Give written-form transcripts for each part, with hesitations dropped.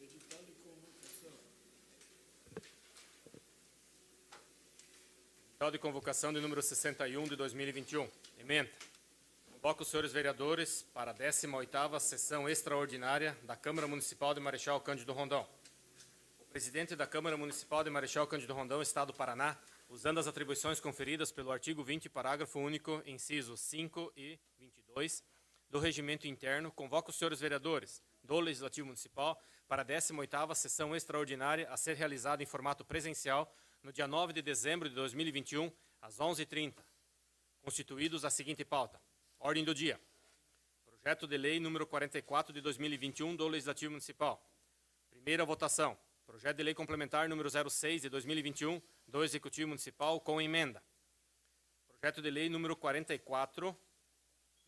Edital de convocação de número 61 de 2021. Ementa. Convoco os senhores vereadores para a 18ª sessão extraordinária da Câmara Municipal de Marechal Cândido Rondão. O presidente da Câmara Municipal de Marechal Cândido Rondão, Estado do Paraná, usando as atribuições conferidas pelo artigo 20, parágrafo único, incisos 5 e 22 do Regimento Interno, convoca os senhores vereadores do Legislativo Municipal para a 18ª sessão extraordinária a ser realizada em formato presencial no dia 9 de dezembro de 2021, às 11h30. Constituídos a seguinte pauta. Ordem do dia. Projeto de Lei número 44 de 2021 do Legislativo Municipal. Primeira votação. Projeto de Lei Complementar número 06 de 2021 do Executivo Municipal com emenda. Projeto de Lei número 44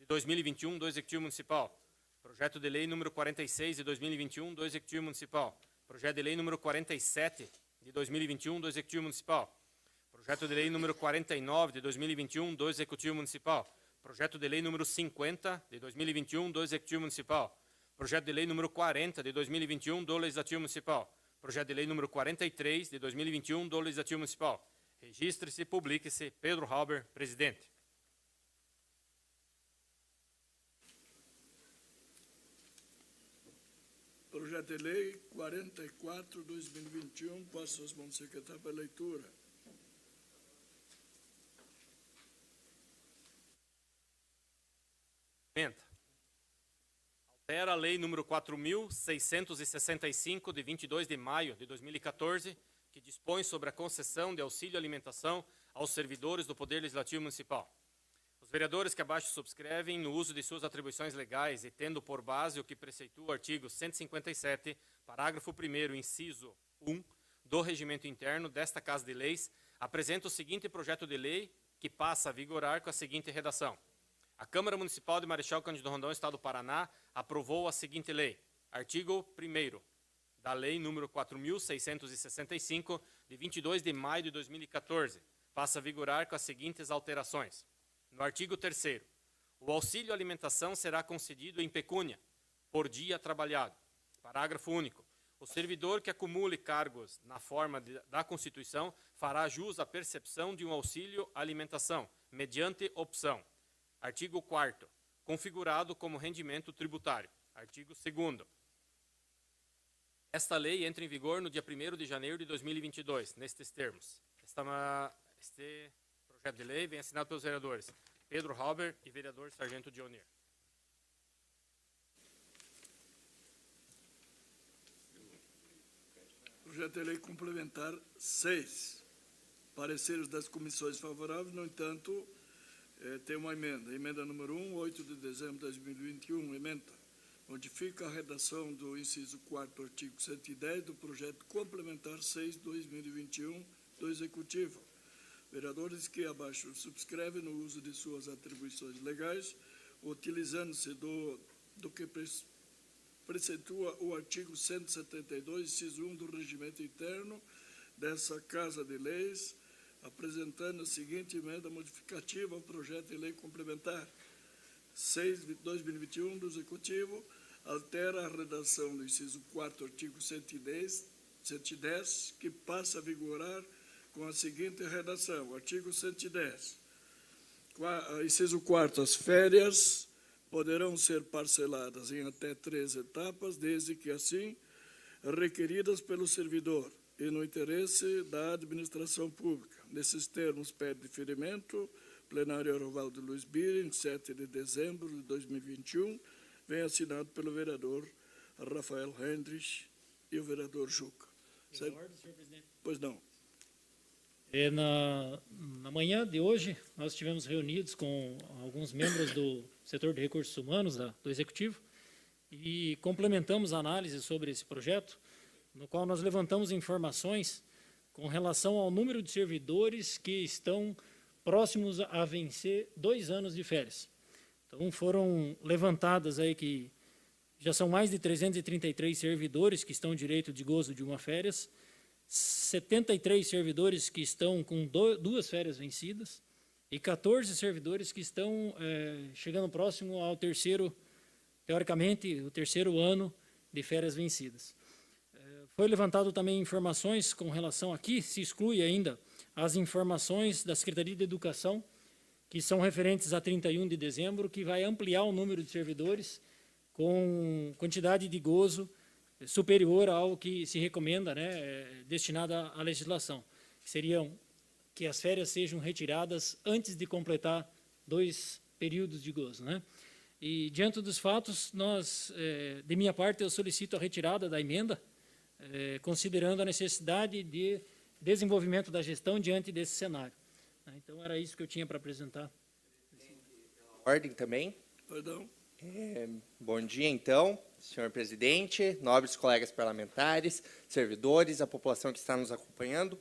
de 2021 do Executivo Municipal. Projeto de Lei número 46 de 2021 do Executivo Municipal. Projeto de Lei número 47 de 2021 do Executivo Municipal. Projeto de Lei número 49 de 2021 do Executivo Municipal. Projeto de Lei número 50 de 2021 do Executivo Municipal. Projeto de Lei número 40 de 2021 do Legislativo Municipal. Projeto de Lei número 43 de 2021 do Legislativo Municipal. Registre-se e publique-se. Pedro Halber, presidente. Projeto de Lei 44/2021, passo às mãos do secretário para leitura. Altera a Lei número 4.665, de 22 de maio de 2014, que dispõe sobre a concessão de auxílio alimentação aos servidores do Poder Legislativo Municipal. Os vereadores que abaixo subscrevem, no uso de suas atribuições legais e tendo por base o que preceitua o artigo 157, parágrafo 1º, inciso 1, do Regimento Interno desta Casa de Leis, apresenta o seguinte projeto de lei que passa a vigorar com a seguinte redação. A Câmara Municipal de Marechal Cândido Rondão, Estado do Paraná, aprovou a seguinte lei. Artigo 1º da Lei número 4.665, de 22 de maio de 2014, passa a vigorar com as seguintes alterações. No artigo 3º, o auxílio alimentação será concedido em pecúnia, por dia trabalhado. Parágrafo único. O servidor que acumule cargos na forma da Constituição fará jus à percepção de um auxílio alimentação, mediante opção. Artigo 4º. Configurado como rendimento tributário. Artigo 2º. Esta lei entra em vigor no dia 1º de janeiro de 2022, nestes termos. Este projeto de lei vem assinado pelos vereadores Pedro Halber e vereador Sargento Dionir. Projeto de Lei Complementar 6. Pareceres das comissões favoráveis, no entanto, tem uma emenda. Emenda número 1, 8 de dezembro de 2021. Emenda. Modifica a redação do inciso 4º, artigo 110 do projeto complementar 6, 2021 do Executivo. Vereadores que abaixo subscrevem no uso de suas atribuições legais, utilizando-se do que preceitua o artigo 172, inciso 1 do Regimento Interno dessa Casa de Leis, apresentando a seguinte emenda modificativa ao projeto de lei complementar 6 de 2021 do Executivo, altera a redação do inciso 4º, artigo 110, que passa a vigorar com a seguinte redação. Artigo 110. Inciso 4º. As férias poderão ser parceladas em até 3 etapas, desde que assim requeridas pelo servidor e no interesse da administração pública. Nesses termos, pede diferimento. Plenário Rovaldo Luiz Bira, em 7 de dezembro de 2021, vem assinado pelo vereador Rafael Hendrich e o vereador Juca. Ordem, senhor presidente. Pois não. Na manhã de hoje, nós estivemos reunidos com alguns membros do setor de recursos humanos do Executivo e complementamos a análise sobre esse projeto, no qual nós levantamos informações com relação ao número de servidores que estão próximos a vencer 2 anos de férias. Então, foram levantadas aí que já são mais de 333 servidores que estão direito de gozo de uma férias, 73 servidores que estão com 2 férias vencidas e 14 servidores que estão chegando próximo ao teoricamente, o terceiro ano de férias vencidas. Foi levantado também informações com relação aqui, se exclui ainda as informações da Secretaria de Educação, que são referentes a 31 de dezembro, que vai ampliar o número de servidores com quantidade de gozo superior ao que se recomenda, né, destinado à legislação. Seriam que as férias sejam retiradas antes de completar 2 períodos de gozo, né? E, diante dos fatos, de minha parte, eu solicito a retirada da emenda, considerando a necessidade de desenvolvimento da gestão diante desse cenário. Então, era isso que eu tinha para apresentar. Ordem também. Perdão. Bom dia, então, senhor presidente, nobres colegas parlamentares, servidores, a população que está nos acompanhando.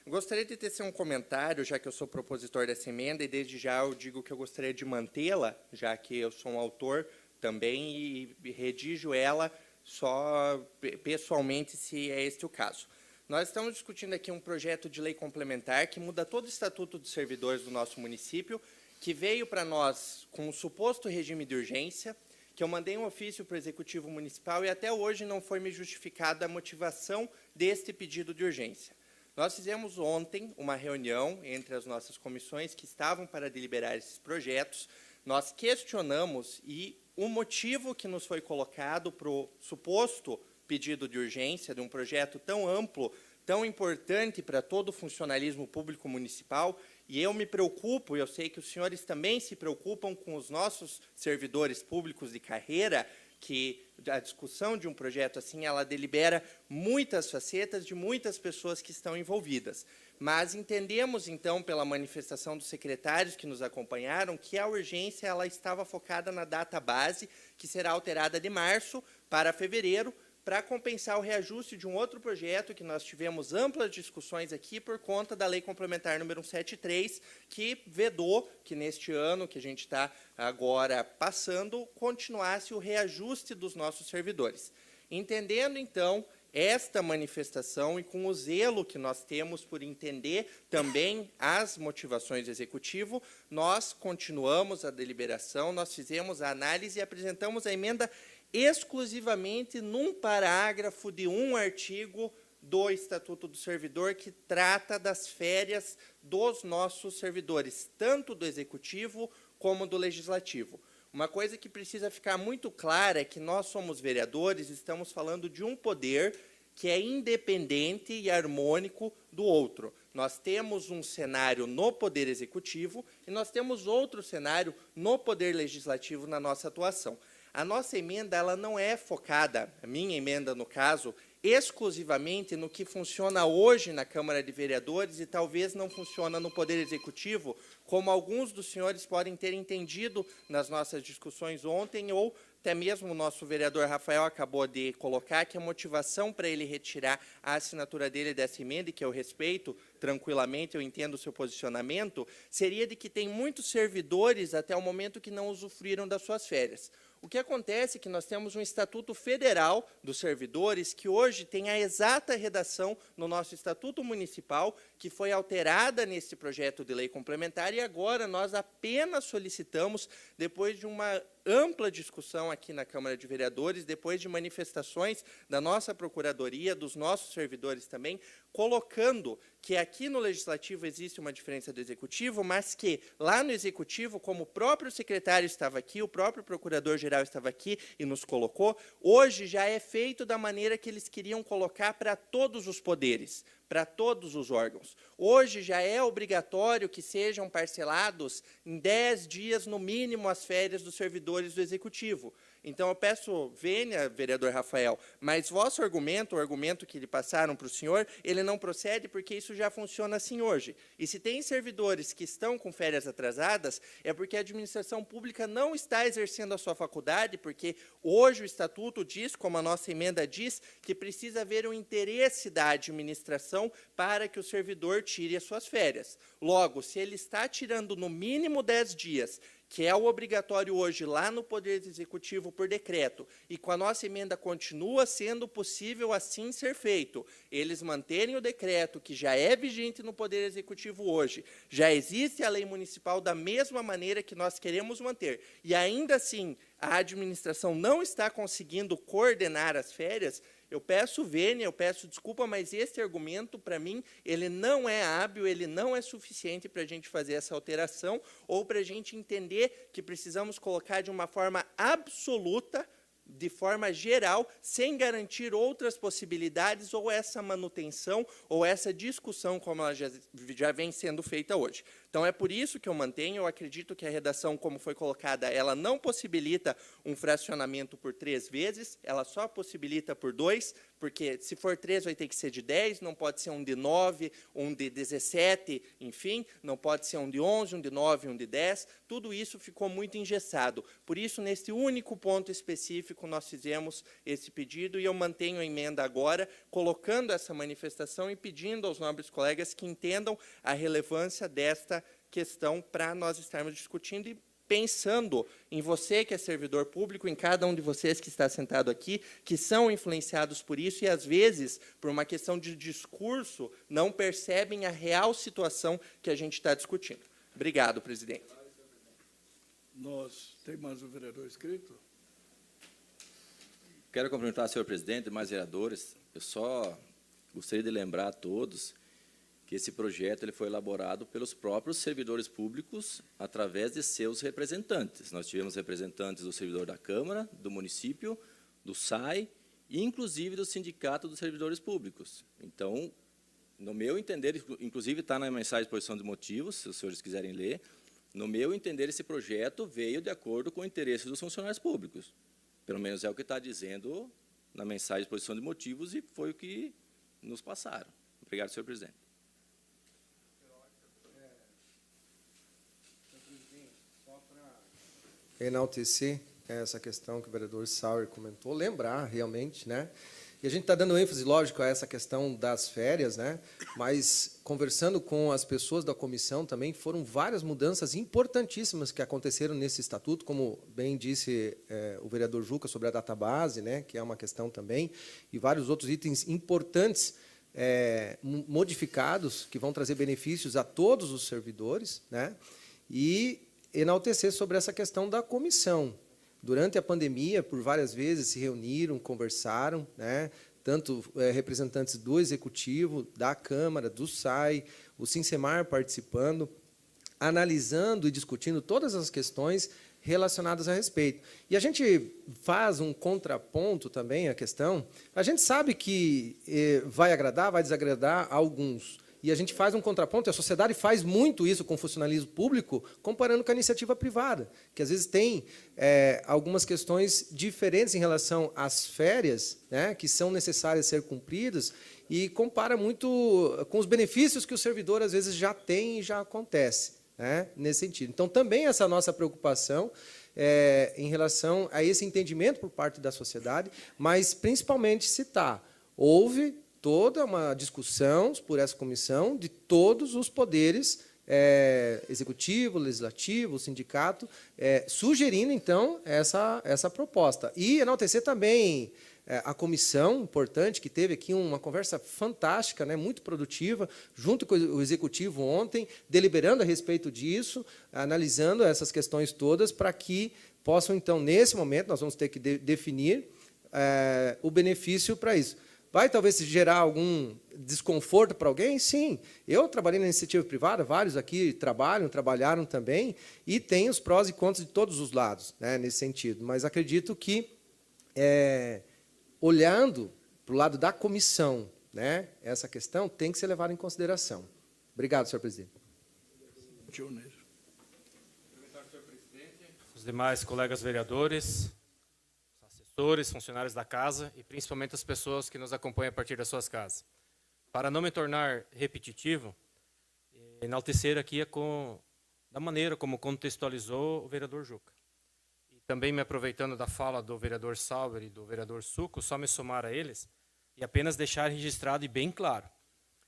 Eu gostaria de tecer um comentário, já que eu sou propositor dessa emenda, e desde já eu digo que eu gostaria de mantê-la, já que eu sou um autor também e redijo ela só pessoalmente, se é este o caso. Nós estamos discutindo aqui um projeto de lei complementar que muda todo o Estatuto dos Servidores do nosso município, que veio para nós com um suposto regime de urgência, que eu mandei um ofício para o Executivo Municipal e até hoje não foi me justificada a motivação deste pedido de urgência. Nós fizemos ontem uma reunião entre as nossas comissões que estavam para deliberar esses projetos. Nós questionamos e o motivo que nos foi colocado para o suposto pedido de urgência de um projeto tão amplo, tão importante para todo o funcionalismo público municipal, e eu me preocupo, e eu sei que os senhores também se preocupam com os nossos servidores públicos de carreira, que a discussão de um projeto assim, ela delibera muitas facetas de muitas pessoas que estão envolvidas. Mas entendemos, então, pela manifestação dos secretários que nos acompanharam, que a urgência ela estava focada na data base, que será alterada de março para fevereiro, para compensar o reajuste de um outro projeto que nós tivemos amplas discussões aqui por conta da Lei Complementar número 173, que vedou que neste ano que a gente está agora passando, continuasse o reajuste dos nossos servidores. Entendendo, então, esta manifestação e com o zelo que nós temos por entender também as motivações do Executivo, nós continuamos a deliberação, nós fizemos a análise e apresentamos a emenda exclusivamente num parágrafo de um artigo do Estatuto do Servidor que trata das férias dos nossos servidores, tanto do Executivo como do Legislativo. Uma coisa que precisa ficar muito clara é que nós somos vereadores, estamos falando de um poder que é independente e harmônico do outro. Nós temos um cenário no Poder Executivo e nós temos outro cenário no Poder Legislativo na nossa atuação. A nossa emenda ela não é focada, a minha emenda, no caso, exclusivamente no que funciona hoje na Câmara de Vereadores e talvez não funciona no Poder Executivo, como alguns dos senhores podem ter entendido nas nossas discussões ontem, ou até mesmo o nosso vereador Rafael acabou de colocar, que a motivação para ele retirar a assinatura dele dessa emenda, e que eu respeito tranquilamente, eu entendo o seu posicionamento, seria de que tem muitos servidores até o momento que não usufruíram das suas férias. O que acontece é que nós temos um Estatuto Federal dos Servidores, que hoje tem a exata redação no nosso Estatuto Municipal, que foi alterada nesse projeto de lei complementar, e agora nós apenas solicitamos, depois de uma ampla discussão aqui na Câmara de Vereadores, depois de manifestações da nossa Procuradoria, dos nossos servidores também, colocando que aqui no Legislativo existe uma diferença do Executivo, mas que lá no Executivo, como o próprio secretário estava aqui, o próprio Procurador-Geral estava aqui e nos colocou, hoje já é feito da maneira que eles queriam colocar para todos os poderes, para todos os órgãos. Hoje já é obrigatório que sejam parcelados em 10 dias, no mínimo, as férias dos servidores do Executivo. Então, eu peço, venha, vereador Rafael, mas vosso argumento, o argumento que lhe passaram para o senhor, ele não procede porque isso já funciona assim hoje. E se tem servidores que estão com férias atrasadas, é porque a administração pública não está exercendo a sua faculdade, porque hoje o Estatuto diz, como a nossa emenda diz, que precisa haver um interesse da administração para que o servidor tire as suas férias. Logo, se ele está tirando no mínimo 10 dias, que é o obrigatório hoje lá no Poder Executivo por decreto, e com a nossa emenda continua sendo possível assim ser feito, eles manterem o decreto que já é vigente no Poder Executivo hoje, já existe a lei municipal da mesma maneira que nós queremos manter, e ainda assim a administração não está conseguindo coordenar as férias, eu peço vênia, eu peço desculpa, mas esse argumento, para mim, ele não é hábil, ele não é suficiente para a gente fazer essa alteração, ou para a gente entender que precisamos colocar de uma forma absoluta, de forma geral, sem garantir outras possibilidades, ou essa manutenção, ou essa discussão, como ela já vem sendo feita hoje. Então, é por isso que eu mantenho, eu acredito que a redação, como foi colocada, ela não possibilita um fracionamento por 3 vezes, ela só possibilita por 2, porque se for 3 vai ter que ser de 10, não pode ser um de 9, um de 17, enfim, não pode ser um de 11, um de 9, um de 10, tudo isso ficou muito engessado. Por isso, nesse único ponto específico, nós fizemos esse pedido, e eu mantenho a emenda agora, colocando essa manifestação e pedindo aos nobres colegas que entendam a relevância desta questão para nós estarmos discutindo e pensando em você que é servidor público, em cada um de vocês que está sentado aqui, que são influenciados por isso e, às vezes, por uma questão de discurso, não percebem a real situação que a gente está discutindo. Obrigado, presidente. Tem mais um vereador inscrito? Quero cumprimentar, senhor presidente, e mais vereadores. Eu só gostaria de lembrar a todos que esse projeto ele foi elaborado pelos próprios servidores públicos através de seus representantes. Nós tivemos representantes do servidor da Câmara, do município, do SAI e, inclusive, do Sindicato dos Servidores Públicos. Então, no meu entender, inclusive está na mensagem de exposição de motivos, se os senhores quiserem ler, no meu entender, esse projeto veio de acordo com o interesse dos funcionários públicos. Pelo menos é o que está dizendo na mensagem de exposição de motivos e foi o que nos passaram. Obrigado, senhor presidente. Enaltecer essa questão que o vereador Sauer comentou, lembrar realmente, né? E a gente está dando ênfase, lógico, a essa questão das férias, né? Mas, conversando com as pessoas da comissão também, foram várias mudanças importantíssimas que aconteceram nesse estatuto, como bem disse o vereador Juca sobre a database, né? Que é uma questão também, e vários outros itens importantes modificados, que vão trazer benefícios a todos os servidores, né? E enaltecer sobre essa questão da comissão. Durante a pandemia, por várias vezes, se reuniram, conversaram, né? Tanto representantes do Executivo, da Câmara, do SAI, o Sinsemar participando, analisando e discutindo todas as questões relacionadas a respeito. E a gente faz um contraponto também à questão. A gente sabe que vai agradar, vai desagradar a alguns. E a gente faz um contraponto, e a sociedade faz muito isso com o funcionalismo público, comparando com a iniciativa privada, que às vezes tem algumas questões diferentes em relação às férias, né, que são necessárias ser cumpridas, e compara muito com os benefícios que o servidor, às vezes, já tem e já acontece, né, nesse sentido. Então, também essa nossa preocupação em relação a esse entendimento por parte da sociedade, mas, principalmente, citar, houve toda uma discussão por essa comissão de todos os poderes, executivo, legislativo, sindicato, sugerindo, então, essa proposta. E enaltecer também a comissão importante, que teve aqui uma conversa fantástica, né, muito produtiva, junto com o executivo ontem, deliberando a respeito disso, analisando essas questões todas, para que possam, então, nesse momento, nós vamos ter que definir o benefício para isso. Vai, talvez, gerar algum desconforto para alguém? Sim. Eu trabalhei na iniciativa privada, vários aqui trabalharam também, e tem os prós e contras de todos os lados, né, nesse sentido. Mas acredito que, olhando para o lado da comissão, né, essa questão tem que ser levada em consideração. Obrigado, senhor presidente. Os demais colegas vereadores, assessores, funcionários da casa e principalmente as pessoas que nos acompanham a partir das suas casas. Para não me tornar repetitivo, enaltecer aqui da maneira como contextualizou o vereador Juca. E também me aproveitando da fala do vereador Sauer e do vereador Succo, só me somar a eles e apenas deixar registrado e bem claro,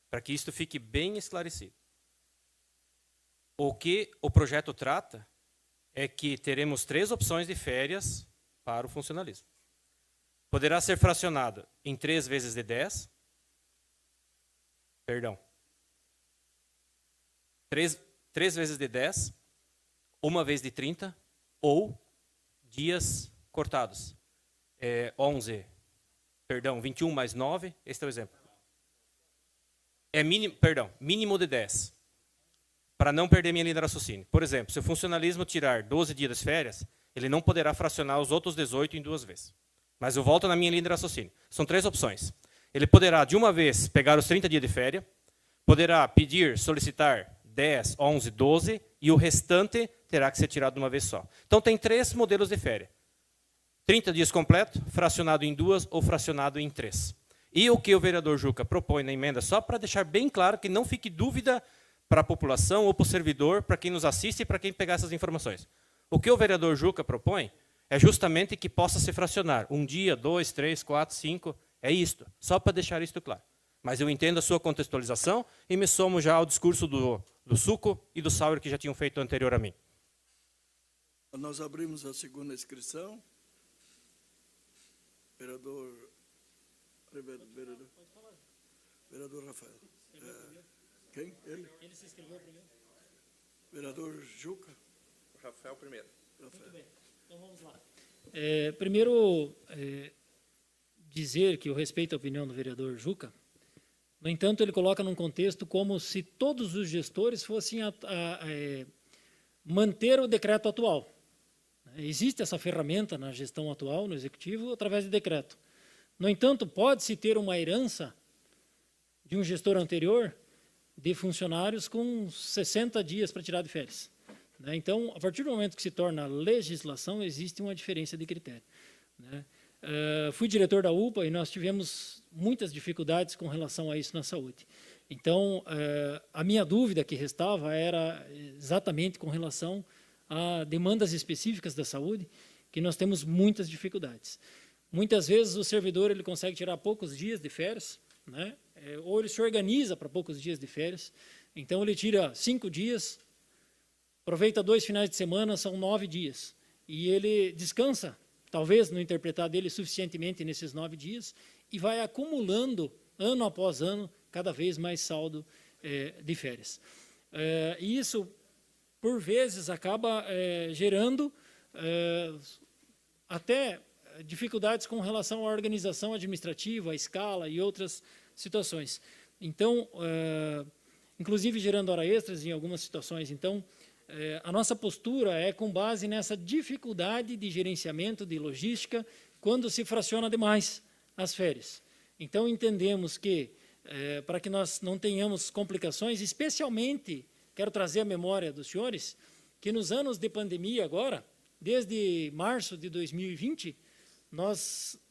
para que isto fique bem esclarecido. O que o projeto trata é que teremos 3 opções de férias para o funcionalismo. Poderá ser fracionado em 3 vezes de 10. Perdão. 3 vezes de 10, 1 vez de 30 ou dias cortados. 21 mais 9, esse é o exemplo. Mínimo de 10. Para não perder minha linha de raciocínio. Por exemplo, se o funcionalismo tirar 12 dias de férias, ele não poderá fracionar os outros 18 em 2 vezes. Mas eu volto na minha linha de raciocínio. São 3 opções. Ele poderá, de uma vez, pegar os 30 dias de férias, poderá pedir, solicitar 10, 11, 12, e o restante terá que ser tirado de uma vez só. Então, tem 3 modelos de férias. 30 dias completo, fracionado em 2 ou fracionado em 3. E o que o vereador Juca propõe na emenda, só para deixar bem claro que não fique dúvida para a população ou para o servidor, para quem nos assiste e para quem pegar essas informações. O que o vereador Juca propõe é justamente que possa se fracionar 1 dia, 2, 3, 4, 5, é isto, só para deixar isto claro. Mas eu entendo a sua contextualização e me somo já ao discurso do Suco e do Sauer que já tinham feito anterior a mim. Nós abrimos a segunda inscrição. Vereador Rafael. Quem? Ele? Ele se inscreveu primeiro. Vereador Juca. Rafael primeiro. Rafael. Muito bem, então vamos lá. Primeiro, dizer que eu respeito a opinião do vereador Juca. No entanto, ele coloca num contexto como se todos os gestores fossem manter o decreto atual. Existe essa ferramenta na gestão atual, no executivo, através de decreto. No entanto, pode-se ter uma herança de um gestor anterior de funcionários com 60 dias para tirar de férias. Então, a partir do momento que se torna legislação, existe uma diferença de critério. Fui diretor da UPA e nós tivemos muitas dificuldades com relação a isso na saúde. Então, a minha dúvida que restava era exatamente com relação a demandas específicas da saúde, que nós temos muitas dificuldades. Muitas vezes o servidor ele consegue tirar poucos dias de férias, ou ele se organiza para poucos dias de férias, então ele tira 5 dias, aproveita 2 finais de semana, são 9 dias, e ele descansa, talvez não interpretar dele suficientemente nesses 9 dias, e vai acumulando, ano após ano, cada vez mais saldo de férias. E isso, por vezes, acaba gerando até dificuldades com relação à organização administrativa, à escala e outras situações. Então, inclusive gerando hora extras em algumas situações. Então, a nossa postura é com base nessa dificuldade de gerenciamento, de logística, quando se fraciona demais as férias. Então, entendemos que, para que nós não tenhamos complicações, especialmente, quero trazer à memória dos senhores, que nos anos de pandemia agora, desde março de 2020,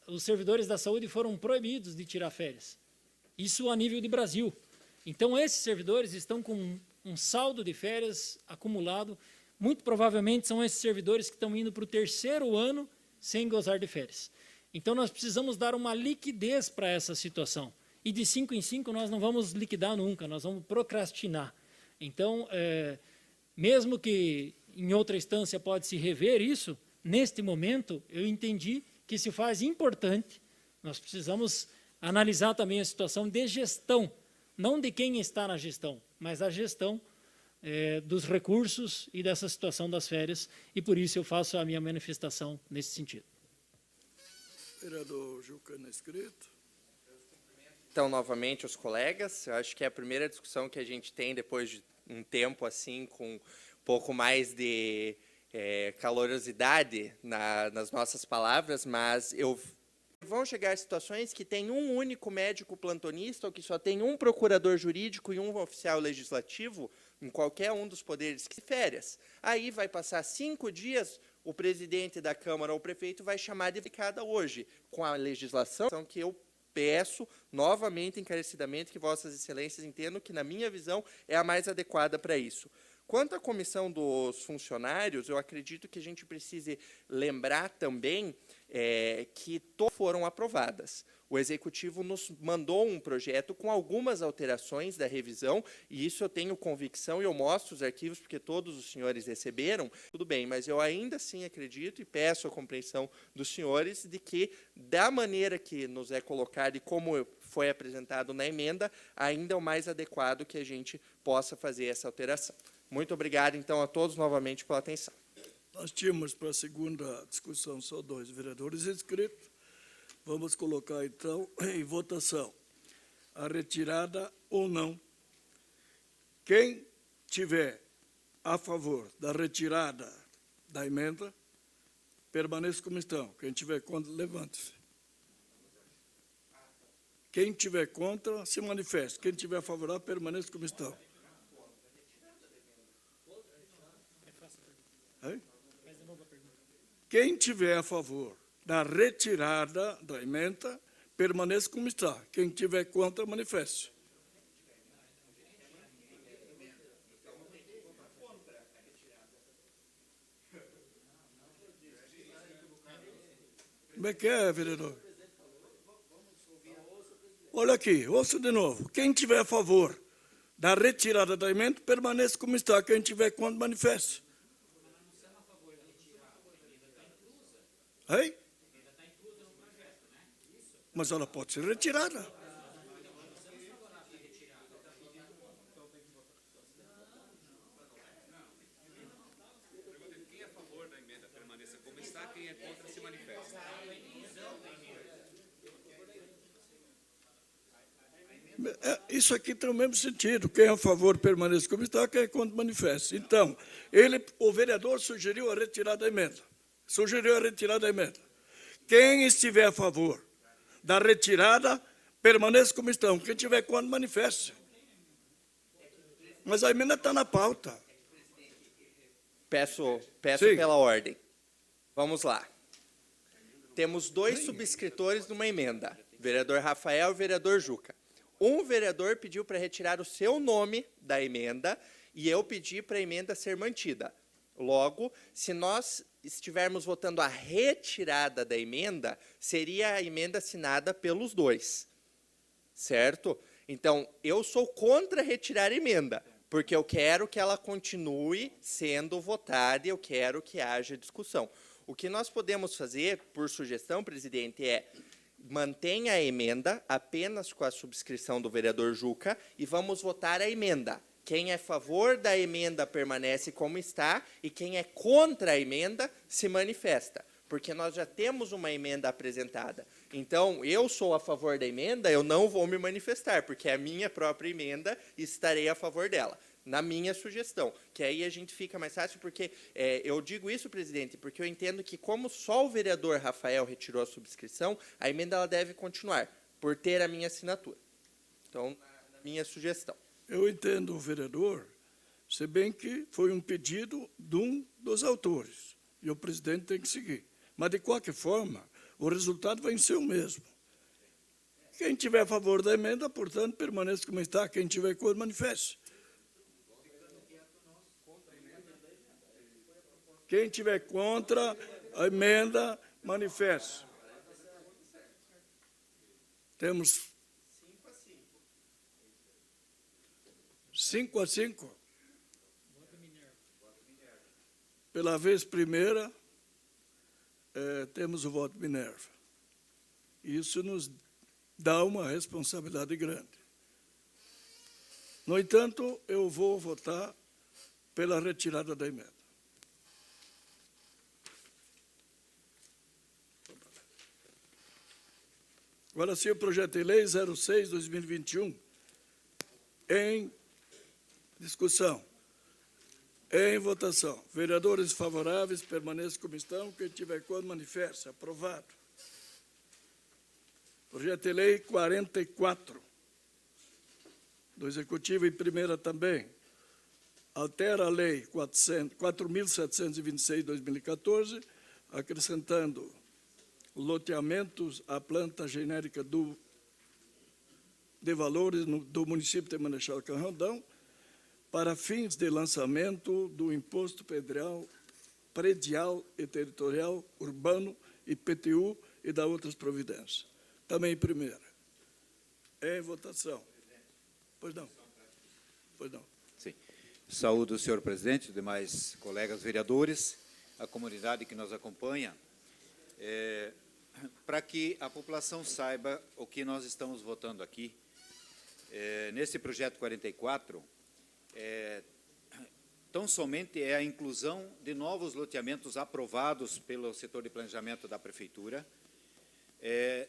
os servidores da saúde foram proibidos de tirar férias. Isso a nível de Brasil. Então, esses servidores estão com um saldo de férias acumulado. Muito provavelmente são esses servidores que estão indo para o 3º ano sem gozar de férias. Então, nós precisamos dar uma liquidez para essa situação. E de 5 em 5 nós não vamos liquidar nunca, nós vamos procrastinar. Então, mesmo que em outra instância pode-se rever isso, neste momento eu entendi que se faz importante, nós precisamos analisar também a situação de gestão, não de quem está na gestão, mas a gestão dos recursos e dessa situação das férias, e por isso eu faço a minha manifestação nesse sentido. Vereador Juca, inscrito. Então, novamente, os colegas, eu acho que é a primeira discussão que a gente tem depois de um tempo assim, com um pouco mais de calorosidade nas nossas palavras, mas vão chegar situações que tem um único médico plantonista ou que só tem um procurador jurídico e um oficial legislativo em qualquer um dos poderes que férias. Aí vai passar 5 dias, o presidente da Câmara ou o prefeito vai chamar de cada hoje, com a legislação que eu peço novamente, encarecidamente, que vossas excelências entendam que, na minha visão, é a mais adequada para isso. Quanto à comissão dos funcionários, eu acredito que a gente precise lembrar também que todas foram aprovadas. O Executivo nos mandou um projeto com algumas alterações da revisão, e isso eu tenho convicção, e eu mostro os arquivos, porque todos os senhores receberam, tudo bem, mas eu ainda assim acredito e peço a compreensão dos senhores de que, da maneira que nos é colocado e como foi apresentado na emenda, ainda é o mais adequado que a gente possa fazer essa alteração. Muito obrigado, então, a todos novamente pela atenção. Nós tínhamos para a segunda discussão só 2 vereadores inscritos. Vamos colocar, então, em votação a retirada ou não. Quem tiver a favor da retirada da emenda, permaneça como estão. Quem tiver contra, levante-se. Quem tiver contra, se manifeste. Quem tiver favorável, permaneça como estão. Hein? Quem tiver a favor da retirada da emenda, permaneça como está. Quem tiver contra, manifeste. Como é que é, vereador? Olha aqui, ouça de novo. Quem tiver a favor da retirada da emenda, permaneça como está. Quem tiver contra, manifeste. Hein? Mas ela pode ser retirada. Quem é a favor da emenda permaneça como está, quem é contra se manifesta. Isso aqui tem o mesmo sentido. Quem é a favor permaneça como está, quem é contra manifeste. Então, o vereador sugeriu a retirada da emenda. Sugeriu a retirada da emenda. Quem estiver a favor da retirada, permaneça como estão. Quem tiver contra, manifeste. Mas a emenda está na pauta. Peço Sim. pela ordem. Vamos lá. Temos 2 subscritores numa emenda, o vereador Rafael e o vereador Juca. Um vereador pediu para retirar o seu nome da emenda e eu pedi para a emenda ser mantida. Logo, se nós estivermos votando a retirada da emenda, seria a emenda assinada pelos 2. Certo? Então, eu sou contra retirar a emenda, porque eu quero que ela continue sendo votada e eu quero que haja discussão. O que nós podemos fazer, por sugestão, presidente, é mantenha a emenda apenas com a subscrição do vereador Juca e vamos votar a emenda. Quem é a favor da emenda permanece como está e quem é contra a emenda se manifesta, porque nós já temos uma emenda apresentada. Então, eu sou a favor da emenda, eu não vou me manifestar, porque é a minha própria emenda e estarei a favor dela, na minha sugestão, que aí a gente fica mais fácil, porque eu digo isso, presidente, porque eu entendo que como só o vereador Rafael retirou a subscrição, a emenda ela deve continuar, por ter a minha assinatura. Então, na minha sugestão. Eu entendo o vereador, se bem que foi um pedido de um dos autores, e o presidente tem que seguir. Mas, de qualquer forma, o resultado vai ser o mesmo. Quem tiver a favor da emenda, portanto, permaneça como está. Quem tiver contra, manifeste. Quem tiver contra a emenda, manifeste. Temos 5-5. Pela vez primeira, temos o voto Minerva. Isso nos dá uma responsabilidade grande. No entanto, eu vou votar pela retirada da emenda. Agora sim, o projeto de lei 06/2021, em discussão. Em votação. Vereadores favoráveis, permaneçam como estão. Quem tiver contra, manifeste. Aprovado. Projeto de lei 44, do Executivo, em primeira também. Altera a lei 4.726, de 2014, acrescentando loteamentos à planta genérica de valores do município de Marechal Rondão, para fins de lançamento do Imposto Predial e Territorial Urbano, IPTU, e da outras providências. Também em primeira. Em votação. Pois não. Pois não. Sim. Saúdo o senhor presidente, os demais colegas vereadores, a comunidade que nos acompanha, para que a população saiba o que nós estamos votando aqui. Nesse projeto 44, tão somente é a inclusão de novos loteamentos aprovados pelo setor de planejamento da Prefeitura,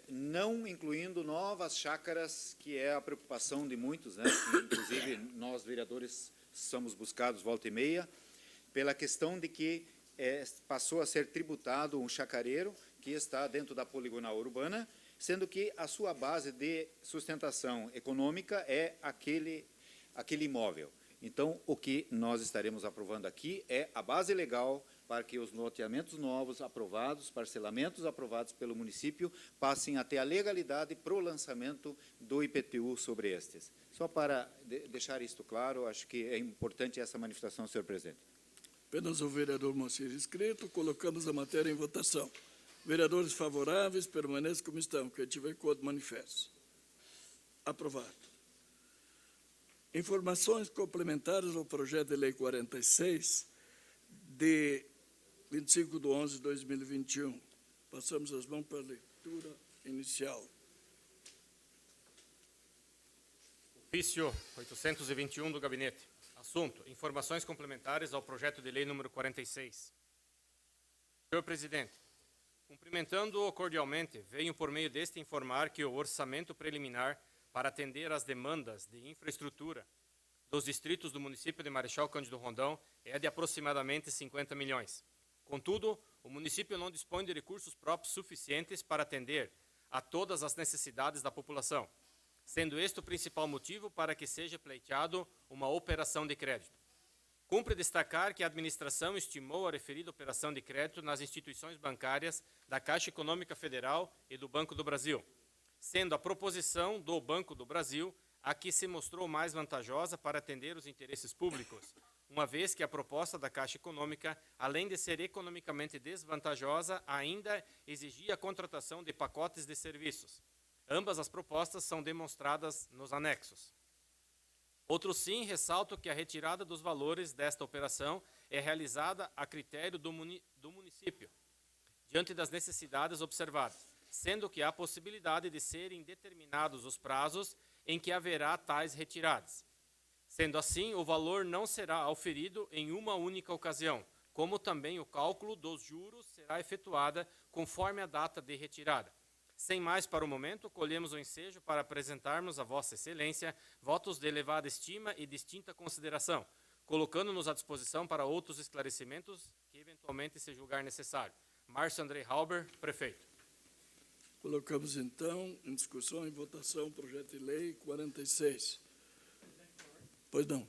não incluindo novas chácaras, que é a preocupação de muitos, né? Inclusive nós, vereadores, somos buscados volta e meia, pela questão de que passou a ser tributado um chacareiro que está dentro da poligonal urbana, sendo que a sua base de sustentação econômica é aquele imóvel. Então, o que nós estaremos aprovando aqui é a base legal para que os loteamentos novos aprovados, parcelamentos aprovados pelo município, passem a ter a legalidade para o lançamento do IPTU sobre estes. Só para deixar isto claro, acho que é importante essa manifestação, senhor presidente. Apenas o vereador Moacir inscrito, colocamos a matéria em votação. Vereadores favoráveis, permaneçam como estão. Quem tiver contra, manifeste. Aprovado. Informações complementares ao projeto de lei 46, de 25/11/2021. Passamos as mãos para a leitura inicial. Ofício 821 do Gabinete. Assunto: informações complementares ao projeto de lei número 46. Senhor presidente, cumprimentando-o cordialmente, venho por meio deste informar que o orçamento preliminar para atender às demandas de infraestrutura dos distritos do município de Marechal Cândido Rondão é de aproximadamente 50 milhões. Contudo, o município não dispõe de recursos próprios suficientes para atender a todas as necessidades da população, sendo este o principal motivo para que seja pleiteado uma operação de crédito. Cumpre destacar que a administração estimou a referida operação de crédito nas instituições bancárias da Caixa Econômica Federal e do Banco do Brasil, sendo a proposição do Banco do Brasil a que se mostrou mais vantajosa para atender os interesses públicos, uma vez que a proposta da Caixa Econômica, além de ser economicamente desvantajosa, ainda exigia a contratação de pacotes de serviços. Ambas as propostas são demonstradas nos anexos. Outro sim, ressalto que a retirada dos valores desta operação é realizada a critério do município, diante das necessidades observadas, sendo que há possibilidade de serem determinados os prazos em que haverá tais retiradas. Sendo assim, o valor não será auferido em uma única ocasião, como também o cálculo dos juros será efetuada conforme a data de retirada. Sem mais para o momento, colhemos o ensejo para apresentarmos a Vossa Excelência votos de elevada estima e distinta consideração, colocando-nos à disposição para outros esclarecimentos que eventualmente se julgar necessário. Márcio Andrei Halber, prefeito. Colocamos, então, em discussão e votação o projeto de lei 46. Pois não.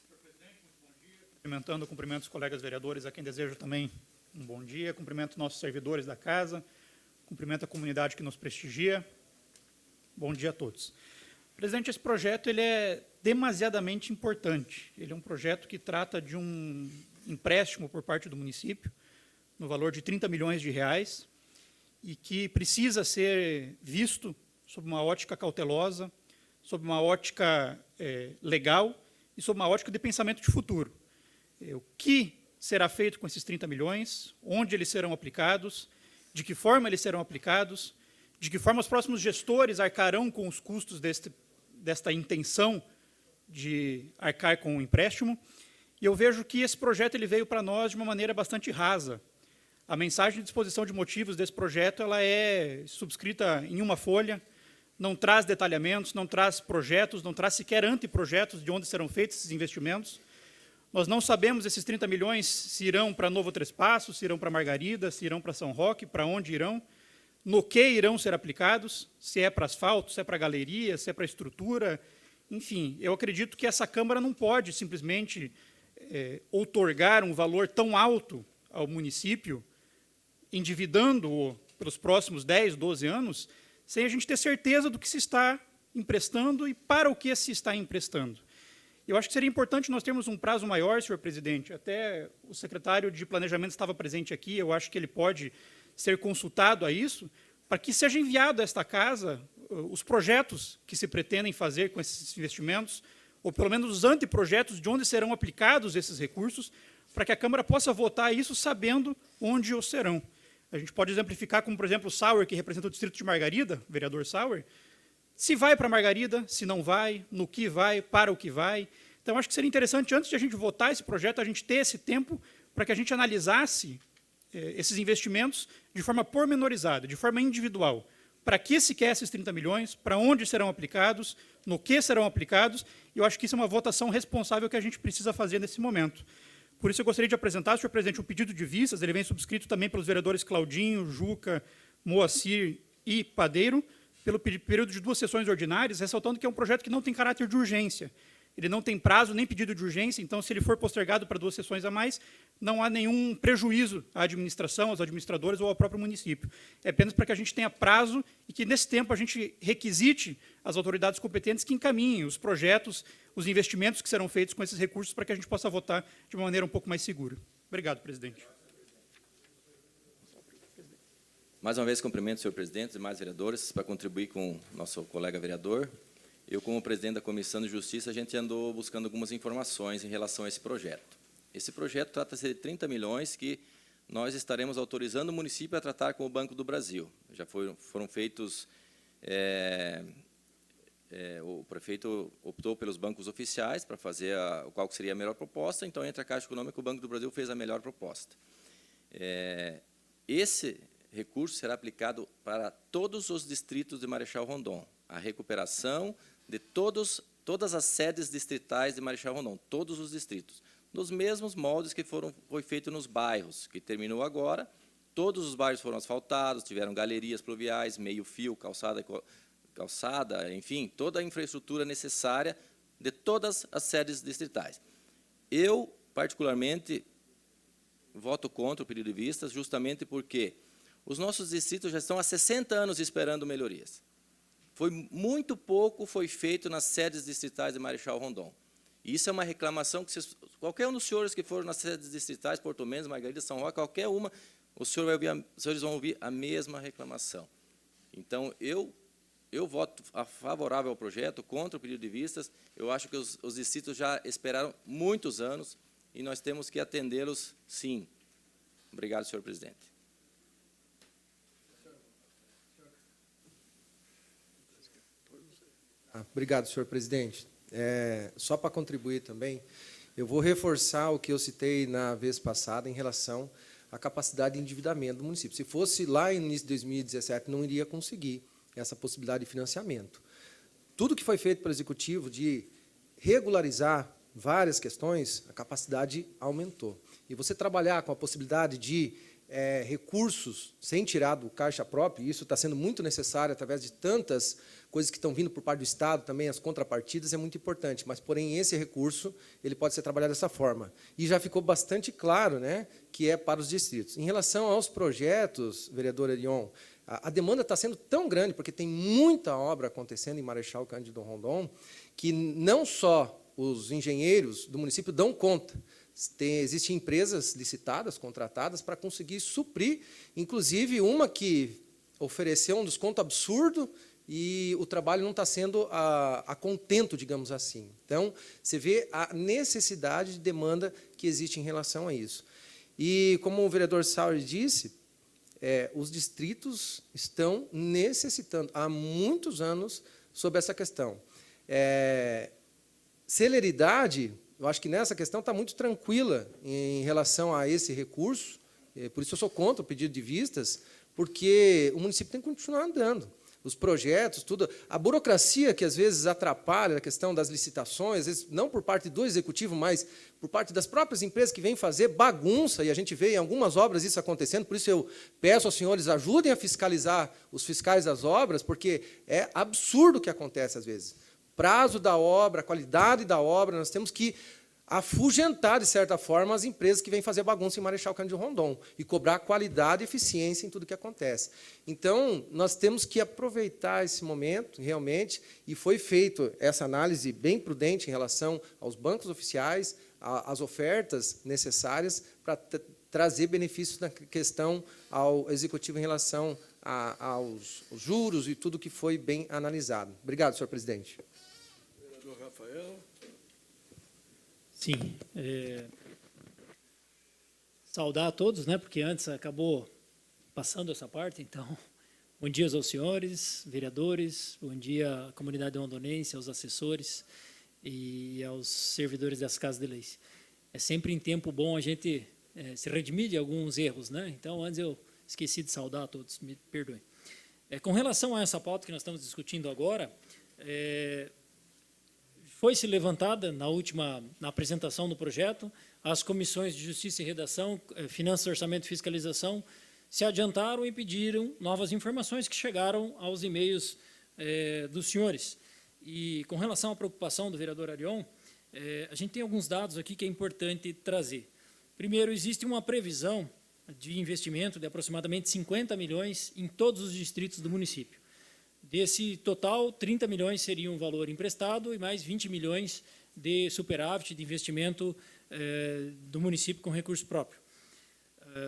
Senhor presidente, muito bom dia. Cumprimento os colegas vereadores, a quem desejo também um bom dia. Cumprimento nossos servidores da casa. Cumprimento a comunidade que nos prestigia. Bom dia a todos. Presidente, esse projeto ele é demasiadamente importante. Ele é um projeto que trata de um empréstimo por parte do município, no valor de 30 milhões de reais, e que precisa ser visto sob uma ótica cautelosa, sob uma ótica legal e sob uma ótica de pensamento de futuro. O que será feito com esses 30 milhões, onde eles serão aplicados, de que forma eles serão aplicados, de que forma os próximos gestores arcarão com os custos desta intenção de arcar com o empréstimo. E eu vejo que esse projeto ele veio para nós de uma maneira bastante rasa. A mensagem de disposição de motivos desse projeto ela é subscrita em uma folha, não traz detalhamentos, não traz projetos, não traz sequer anteprojetos de onde serão feitos esses investimentos. Nós não sabemos esses 30 milhões se irão para Novo Três Passos, se irão para Margarida, se irão para São Roque, para onde irão, no que irão ser aplicados, se é para asfalto, se é para galeria, se é para estrutura. Enfim, eu acredito que essa Câmara não pode simplesmente outorgar um valor tão alto ao município, endividando-o pelos próximos 10, 12 anos, sem a gente ter certeza do que se está emprestando e para o que se está emprestando. Eu acho que seria importante nós termos um prazo maior, senhor presidente. Até o secretário de Planejamento estava presente aqui, eu acho que ele pode ser consultado a isso, para que seja enviado a esta casa os projetos que se pretendem fazer com esses investimentos, ou pelo menos os anteprojetos de onde serão aplicados esses recursos, para que a Câmara possa votar isso sabendo onde os serão. A gente pode exemplificar como, por exemplo, o Sauer, que representa o distrito de Margarida, o vereador Sauer, se vai para Margarida, se não vai, no que vai, para o que vai. Então, acho que seria interessante, antes de a gente votar esse projeto, a gente ter esse tempo para que a gente analisasse esses investimentos de forma pormenorizada, de forma individual. Para que se quer esses 30 milhões, para onde serão aplicados, no que serão aplicados, e eu acho que isso é uma votação responsável que a gente precisa fazer nesse momento. Por isso, eu gostaria de apresentar, senhor presidente, um pedido de vistas, ele vem subscrito também pelos vereadores Claudinho, Juca, Moacir e Padeiro, pelo período de 2 sessões ordinárias, ressaltando que é um projeto que não tem caráter de urgência. Ele não tem prazo nem pedido de urgência, então, se ele for postergado para 2 sessões a mais, não há nenhum prejuízo à administração, aos administradores ou ao próprio município. É apenas para que a gente tenha prazo e que, nesse tempo, a gente requisite as autoridades competentes que encaminhem os projetos, os investimentos que serão feitos com esses recursos para que a gente possa votar de uma maneira um pouco mais segura. Obrigado, presidente. Mais uma vez, cumprimento o senhor presidente e demais vereadores para contribuir com o nosso colega vereador. Eu, como presidente da Comissão de Justiça, a gente andou buscando algumas informações em relação a esse projeto. Esse projeto trata-se de 30 milhões que nós estaremos autorizando o município a tratar com o Banco do Brasil. Já foram feitos... o prefeito optou pelos bancos oficiais para fazer qual seria a melhor proposta, então, entre a Caixa Econômica e o Banco do Brasil fez a melhor proposta. Esse recurso será aplicado para todos os distritos de Marechal Rondon. A recuperação de todas as sedes distritais de Marechal Rondon, todos os distritos, nos mesmos moldes que foi feito nos bairros, que terminou agora. Todos os bairros foram asfaltados, tiveram galerias pluviais, meio-fio, calçada, enfim, toda a infraestrutura necessária de todas as sedes distritais. Eu, particularmente, voto contra o pedido de vistas, justamente porque os nossos distritos já estão há 60 anos esperando melhorias. Muito pouco foi feito nas sedes distritais de Marechal Rondon. E isso é uma reclamação que qualquer um dos senhores que foram nas sedes distritais, Porto Mendes, Margarida, São Roque, qualquer uma, os senhores vão ouvir a mesma reclamação. Então, eu voto favorável ao projeto, contra o pedido de vistas. Eu acho que os distritos já esperaram muitos anos e nós temos que atendê-los, sim. Obrigado, senhor presidente. Obrigado, senhor presidente. Só para contribuir também, eu vou reforçar o que eu citei na vez passada em relação à capacidade de endividamento do município. Se fosse lá no início de 2017, não iria conseguir essa possibilidade de financiamento. Tudo que foi feito pelo Executivo de regularizar várias questões, a capacidade aumentou. E você trabalhar com a possibilidade de recursos sem tirar do caixa próprio, e isso está sendo muito necessário através de tantas coisas que estão vindo por parte do Estado, também as contrapartidas, é muito importante, mas, porém, esse recurso ele pode ser trabalhado dessa forma. E já ficou bastante claro, né, que é para os distritos. Em relação aos projetos, vereador Erion, a demanda está sendo tão grande, porque tem muita obra acontecendo em Marechal Cândido Rondon, que não só os engenheiros do município dão conta, existem empresas licitadas, contratadas, para conseguir suprir, inclusive uma que ofereceu um desconto absurdo e o trabalho não está sendo a contento, digamos assim. Então, você vê a necessidade de demanda que existe em relação a isso. E, como o vereador Sauer disse, os distritos estão necessitando, há muitos anos, sobre essa questão. Celeridade, eu acho que nessa questão está muito tranquila em relação a esse recurso, por isso eu sou contra o pedido de vistas, porque o município tem que continuar andando. Os projetos, tudo. A burocracia que, às vezes, atrapalha a questão das licitações, às vezes, não por parte do Executivo, mas por parte das próprias empresas que vêm fazer bagunça, e a gente vê em algumas obras isso acontecendo, por isso eu peço aos senhores, ajudem a fiscalizar os fiscais das obras, porque é absurdo o que acontece, às vezes. Prazo da obra, a qualidade da obra, nós temos que afugentar, de certa forma, as empresas que vêm fazer bagunça em Marechal Cândido Rondon e cobrar qualidade e eficiência em tudo que acontece. Então, nós temos que aproveitar esse momento, realmente, e foi feita essa análise bem prudente em relação aos bancos oficiais, às ofertas necessárias para trazer benefícios na questão ao Executivo em relação aos juros e tudo que foi bem analisado. Obrigado, senhor presidente. Vereador Rafael. Sim. Saudar a todos, né, porque antes acabou passando essa parte, então, bom dia aos senhores, vereadores, bom dia à comunidade rondonense, aos assessores. e aos servidores das casas de leis. É sempre em tempo bom a gente se redimir de alguns erros, né? Então, antes eu esqueci de saudar a todos, me perdoem. Com relação a essa pauta que nós estamos discutindo agora, foi-se levantada na apresentação do projeto, as comissões de Justiça e Redação, Finanças, Orçamento e Fiscalização se adiantaram e pediram novas informações que chegaram aos e-mails dos senhores. E com relação à preocupação do vereador Arion, a gente tem alguns dados aqui que é importante trazer. Primeiro, existe uma previsão de investimento de aproximadamente 50 milhões em todos os distritos do município. Desse total, 30 milhões seria um valor emprestado e mais 20 milhões de superávit de investimento do município com recurso próprio.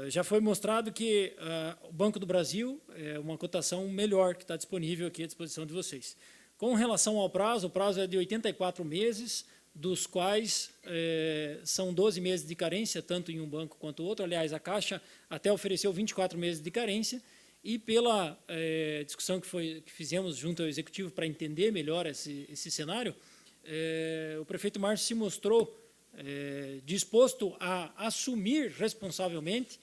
Já foi mostrado que o Banco do Brasil é uma cotação melhor que está disponível aqui à disposição de vocês. Com relação ao prazo, o prazo é de 84 meses, dos quais são 12 meses de carência, tanto em um banco quanto outro. Aliás, a Caixa até ofereceu 24 meses de carência, e pela discussão que fizemos junto ao Executivo para entender melhor esse cenário, o prefeito Márcio se mostrou disposto a assumir responsavelmente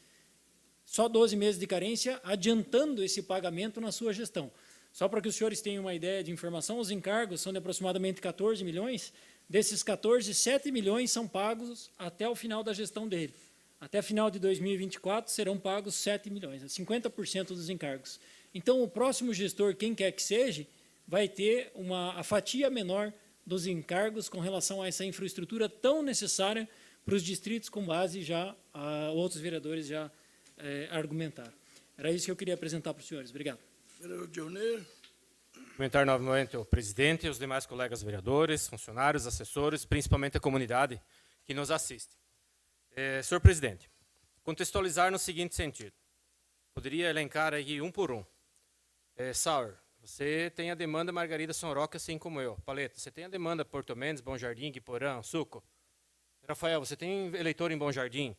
só 12 meses de carência, adiantando esse pagamento na sua gestão. Só para que os senhores tenham uma ideia de informação, os encargos são de aproximadamente 14 milhões, desses 14, 7 milhões são pagos até o final da gestão dele. Até final de 2024 serão pagos 7 milhões, 50% dos encargos. Então, o próximo gestor, quem quer que seja, vai ter a fatia menor dos encargos com relação a essa infraestrutura tão necessária para os distritos, com base já outros vereadores já argumentaram. Era isso que eu queria apresentar para os senhores. Obrigado. Vereador Dionê. Cumprimentar novamente o presidente e os demais colegas vereadores, funcionários, assessores, principalmente a comunidade que nos assiste. Senhor presidente, contextualizar no seguinte sentido. Poderia elencar aí um por um. Sauer, você tem a demanda Margarida São Roque, assim como eu. Paleta, você tem a demanda Porto Mendes, Bom Jardim, Guiporã, Suco. Rafael, você tem eleitor em Bom Jardim.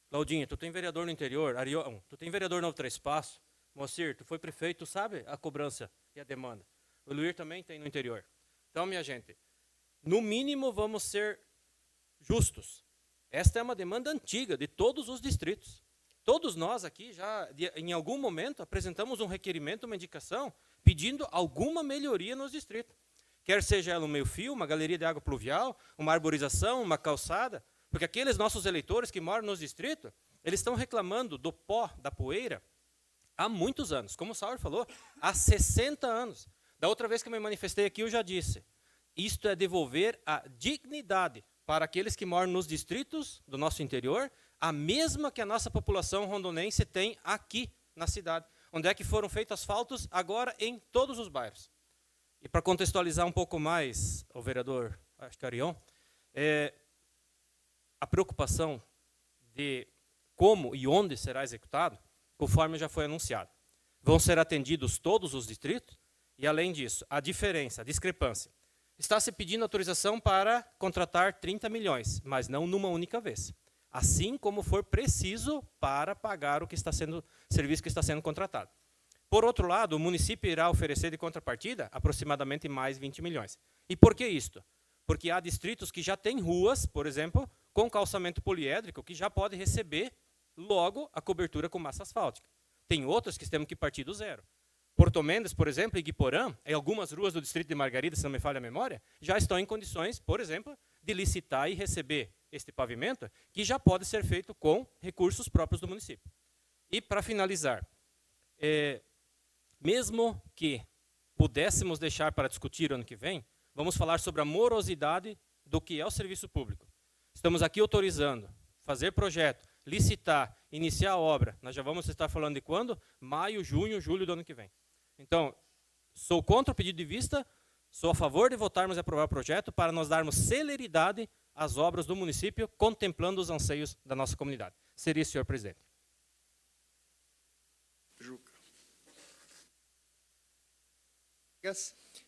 Claudinha, tu tem vereador no interior. Arion, tu tem vereador no Três Passos. Moacir, tu foi prefeito, tu sabe a cobrança e a demanda. O Luir também tem no interior. Então, minha gente, no mínimo vamos ser justos. Esta é uma demanda antiga de todos os distritos. Todos nós aqui já, em algum momento, apresentamos um requerimento, uma indicação, pedindo alguma melhoria nos distritos. Quer seja ela um meio-fio, uma galeria de água pluvial, uma arborização, uma calçada, porque aqueles nossos eleitores que moram nos distritos, eles estão reclamando do pó, da poeira, há muitos anos. Como o Sauer falou, há 60 anos. Da outra vez que eu me manifestei aqui, eu já disse, isto é devolver a dignidade para aqueles que moram nos distritos do nosso interior, a mesma que a nossa população rondonense tem aqui na cidade, onde é que foram feitos asfaltos agora em todos os bairros. E para contextualizar um pouco mais o vereador Arion, a preocupação de como e onde será executado, conforme já foi anunciado. Vão ser atendidos todos os distritos e, além disso, a diferença, a discrepância. Está se pedindo autorização para contratar 30 milhões, mas não numa única vez. Assim como for preciso para pagar o serviço que está sendo contratado. Por outro lado, o município irá oferecer de contrapartida aproximadamente mais 20 milhões. E por que isto? Porque há distritos que já têm ruas, por exemplo, com calçamento poliédrico, que já pode receber logo a cobertura com massa asfáltica. Tem outros que temos que partir do zero. Porto Mendes, por exemplo, e Guiporã, em algumas ruas do distrito de Margarida, se não me falha a memória, já estão em condições, por exemplo, de licitar e receber este pavimento, que já pode ser feito com recursos próprios do município. E, para finalizar, mesmo que pudéssemos deixar para discutir ano que vem, vamos falar sobre a morosidade do que é o serviço público. Estamos aqui autorizando fazer projeto, licitar, iniciar a obra. Nós já vamos estar falando de quando? Maio, junho, julho do ano que vem. Então, sou contra o pedido de vista, sou a favor de votarmos e aprovar o projeto para nós darmos celeridade às obras do município, contemplando os anseios da nossa comunidade. Seria isso, senhor presidente. Juca.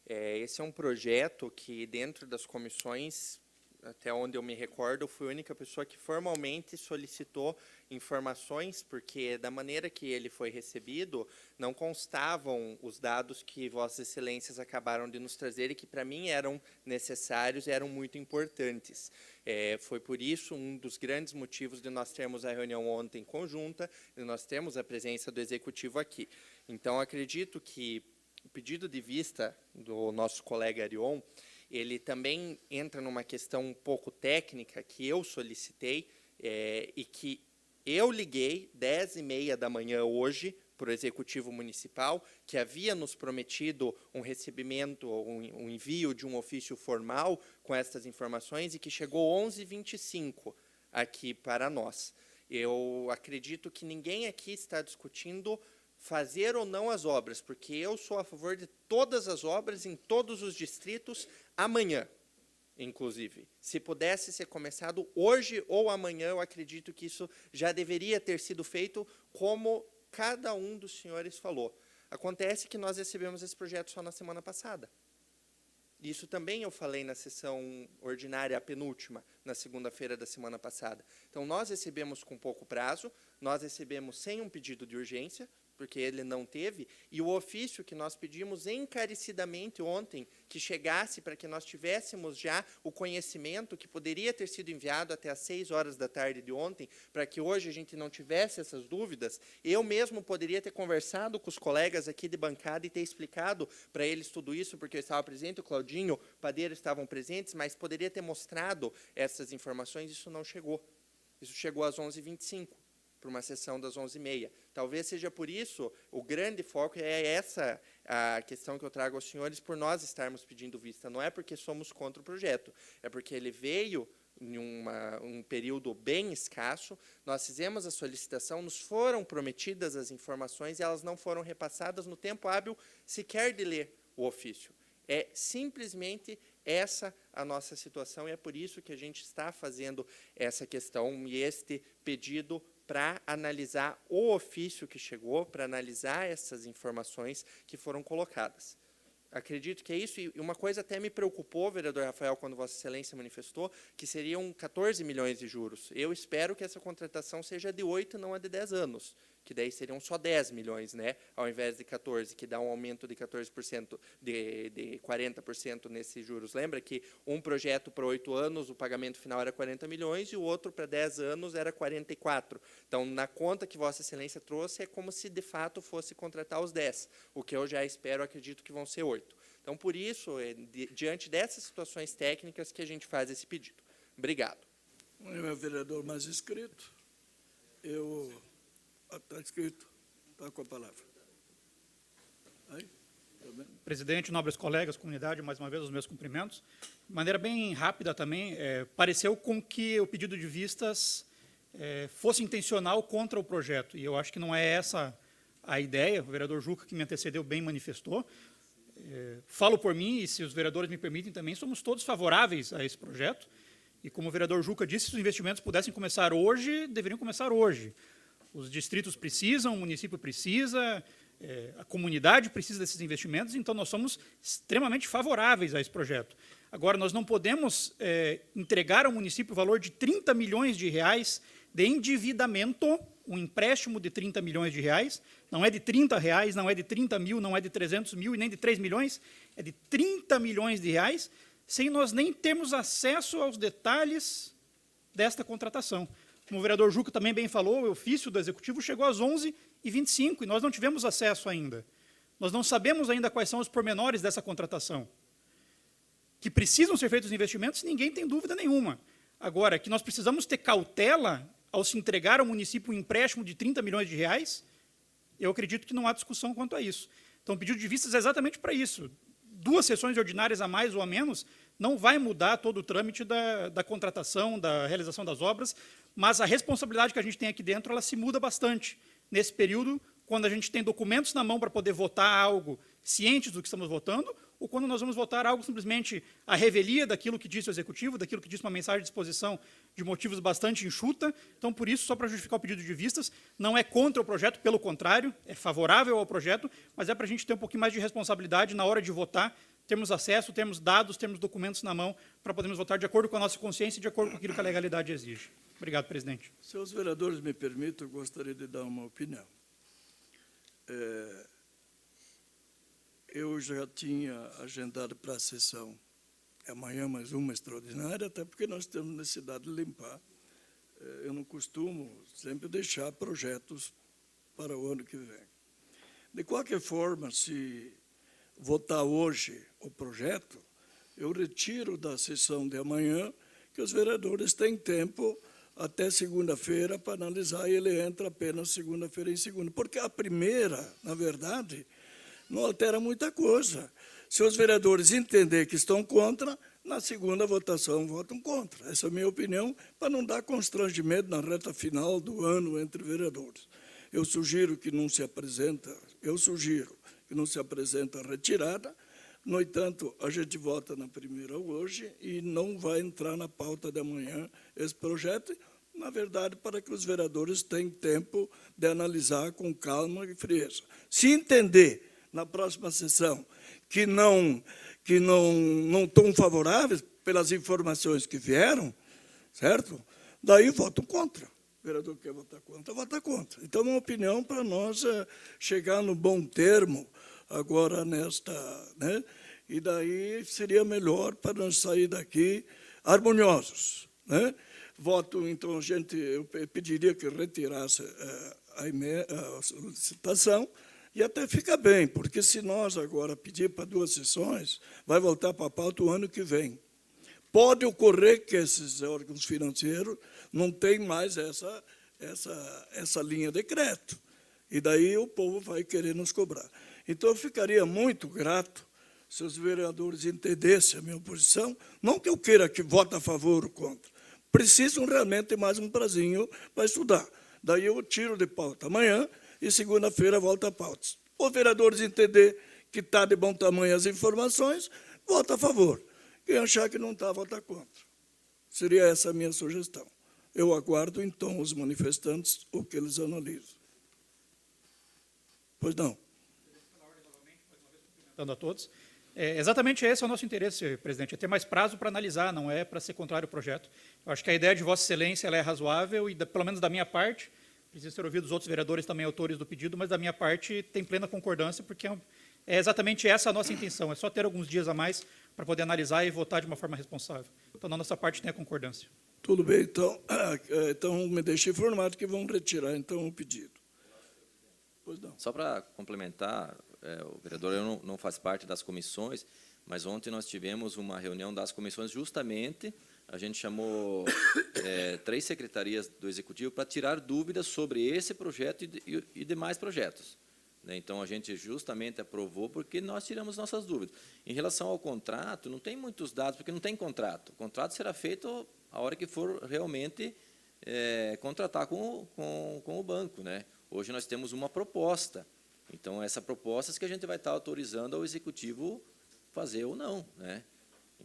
Esse é um projeto que, dentro das comissões, até onde eu me recordo, eu fui a única pessoa que formalmente solicitou informações, porque da maneira que ele foi recebido, não constavam os dados que Vossas Excelências acabaram de nos trazer e que, para mim, eram necessários e eram muito importantes. Foi por isso um dos grandes motivos de nós termos a reunião ontem conjunta, e nós temos a presença do Executivo aqui. Então, acredito que o pedido de vista do nosso colega Arion, ele também entra numa questão um pouco técnica que eu solicitei e que eu liguei 10h30 da manhã hoje para o Executivo Municipal, que havia nos prometido um recebimento, um envio de um ofício formal com estas informações e que chegou 11h25 aqui para nós. Eu acredito que ninguém aqui está discutindo fazer ou não as obras, porque eu sou a favor de todas as obras em todos os distritos amanhã, inclusive. Se pudesse ser começado hoje ou amanhã, eu acredito que isso já deveria ter sido feito, como cada um dos senhores falou. Acontece que nós recebemos esse projeto só na semana passada. Isso também eu falei na sessão ordinária, a penúltima, na segunda-feira da semana passada. Então, nós recebemos com pouco prazo, nós recebemos sem um pedido de urgência, porque ele não teve, e o ofício que nós pedimos encarecidamente ontem, que chegasse para que nós tivéssemos já o conhecimento que poderia ter sido enviado até às 6h da tarde de ontem, para que hoje a gente não tivesse essas dúvidas, eu mesmo poderia ter conversado com os colegas aqui de bancada e ter explicado para eles tudo isso, porque eu estava presente, o Claudinho, o Padeiro estavam presentes, mas poderia ter mostrado essas informações, isso não chegou. Isso chegou às 11h25. Para uma sessão das 11h30. Talvez seja por isso, o grande foco é essa a questão que eu trago aos senhores, por nós estarmos pedindo vista. Não é porque somos contra o projeto, é porque ele veio em um período bem escasso, nós fizemos a solicitação, nos foram prometidas as informações e elas não foram repassadas no tempo hábil sequer de ler o ofício. É simplesmente essa a nossa situação e é por isso que a gente está fazendo essa questão e este pedido para analisar o ofício que chegou, para analisar essas informações que foram colocadas. Acredito que é isso, e uma coisa até me preocupou, vereador Rafael, quando Vossa Excelência manifestou, que seriam 14 milhões de juros. Eu espero que essa contratação seja de 8, não a de 10 anos, que daí seriam só 10 milhões, né, ao invés de 14, que dá um aumento de 14%, de 40% nesses juros. Lembra que um projeto para 8 anos, o pagamento final era 40 milhões, e o outro para 10 anos era 44. Então, na conta que Vossa Excelência trouxe, é como se, de fato, fosse contratar os 10, o que eu já espero, acredito que vão ser 8. Então, por isso, diante dessas situações técnicas que a gente faz esse pedido. Obrigado. Eu é o vereador mais inscrito. Está inscrito. Está com a palavra. Aí? Tá bem? Presidente, nobres colegas, comunidade, mais uma vez os meus cumprimentos. De maneira bem rápida também, pareceu com que o pedido de vistas fosse intencional contra o projeto, e eu acho que não é essa a ideia. O vereador Juca, que me antecedeu, bem manifestou. Falo por mim, e se os vereadores me permitem também, somos todos favoráveis a esse projeto, e como o vereador Juca disse, se os investimentos pudessem começar hoje, deveriam começar hoje. Os distritos precisam, o município precisa, a comunidade precisa desses investimentos, então nós somos extremamente favoráveis a esse projeto. Agora, nós não podemos entregar ao município o valor de 30 milhões de reais de endividamento, um empréstimo de 30 milhões de reais, não é de 30 reais, não é de 30 mil, não é de 300 mil e nem de 3 milhões, é de 30 milhões de reais, sem nós nem termos acesso aos detalhes desta contratação. Como o vereador Juca também bem falou, o ofício do Executivo chegou às 11h25 e nós não tivemos acesso ainda. Nós não sabemos ainda quais são os pormenores dessa contratação. Que precisam ser feitos os investimentos, ninguém tem dúvida nenhuma. Agora, que nós precisamos ter cautela ao se entregar ao município um empréstimo de 30 milhões de reais, eu acredito que não há discussão quanto a isso. Então, o pedido de vistas é exatamente para isso. 2 sessões ordinárias a mais ou a menos não vai mudar todo o trâmite da contratação, da realização das obras, mas a responsabilidade que a gente tem aqui dentro, ela se muda bastante. Nesse período, quando a gente tem documentos na mão para poder votar algo cientes do que estamos votando, ou quando nós vamos votar algo simplesmente à revelia daquilo que disse o Executivo, daquilo que disse uma mensagem de exposição de motivos bastante enxuta. Então, por isso, só para justificar o pedido de vistas, não é contra o projeto, pelo contrário, é favorável ao projeto, mas é para a gente ter um pouquinho mais de responsabilidade na hora de votar, termos acesso, termos dados, termos documentos na mão para podermos votar de acordo com a nossa consciência e de acordo com aquilo que a legalidade exige. Obrigado, presidente. Se os vereadores me permitem, eu gostaria de dar uma opinião. Eu já tinha agendado para a sessão amanhã mais uma extraordinária, até porque nós temos necessidade de limpar. Eu não costumo sempre deixar projetos para o ano que vem. De qualquer forma, se votar hoje o projeto, eu retiro da sessão de amanhã, que os vereadores têm tempo até segunda-feira para analisar, e ele entra apenas segunda-feira em segunda. Porque a primeira, na verdade, não altera muita coisa. Se os vereadores entenderem que estão contra, na segunda votação votam contra. Essa é a minha opinião, para não dar constrangimento na reta final do ano entre vereadores. Eu sugiro que não se apresenta a retirada. No entanto, a gente vota na primeira hoje e não vai entrar na pauta de amanhã esse projeto, na verdade, para que os vereadores tenham tempo de analisar com calma e frieza. Se entender na próxima sessão que não estão favoráveis pelas informações que vieram, certo? Daí votam contra. O vereador que quer votar contra, vota contra. Então, uma opinião para nós chegar no bom termo agora nesta, né? E daí seria melhor para nós sair daqui harmoniosos, né? Voto, então, eu pediria que retirasse a solicitação, e até fica bem, porque se nós agora pedir para 2 sessões, vai voltar para a pauta o ano que vem. Pode ocorrer que esses órgãos financeiros não tenham mais essa linha de crédito, e daí o povo vai querer nos cobrar. Então, eu ficaria muito grato se os vereadores entendessem a minha posição, não que eu queira que vote a favor ou contra, precisam realmente mais um prazinho para estudar. Daí eu tiro de pauta amanhã e segunda-feira volta a pauta. Os vereadores entenderem que está de bom tamanho as informações, vota a favor. Quem achar que não está, vota contra. Seria essa a minha sugestão. Eu aguardo, então, os manifestantes, o que eles analisam. Pois não. A todos. Exatamente esse é o nosso interesse, presidente, é ter mais prazo para analisar, não é para ser contrário ao projeto. Eu acho que a ideia de Vossa Excelência ela é razoável e, pelo menos da minha parte, precisa ser ouvido os outros vereadores também autores do pedido, mas da minha parte tem plena concordância, porque é exatamente essa a nossa intenção, é só ter alguns dias a mais para poder analisar e votar de uma forma responsável. Então, da nossa parte, tem a concordância. Tudo bem, então me deixe informado que vão retirar, então, o pedido. Pois não. Só para complementar, o vereador eu não faz parte das comissões, mas ontem nós tivemos uma reunião das comissões, justamente, a gente chamou 3 secretarias do Executivo para tirar dúvidas sobre esse projeto e demais projetos. Então, a gente justamente aprovou porque nós tiramos nossas dúvidas. Em relação ao contrato, não tem muitos dados, porque não tem contrato. O contrato será feito a hora que for realmente contratar com o banco, né? Hoje nós temos uma proposta. Então, essa proposta é que a gente vai estar autorizando ao Executivo fazer ou não, né?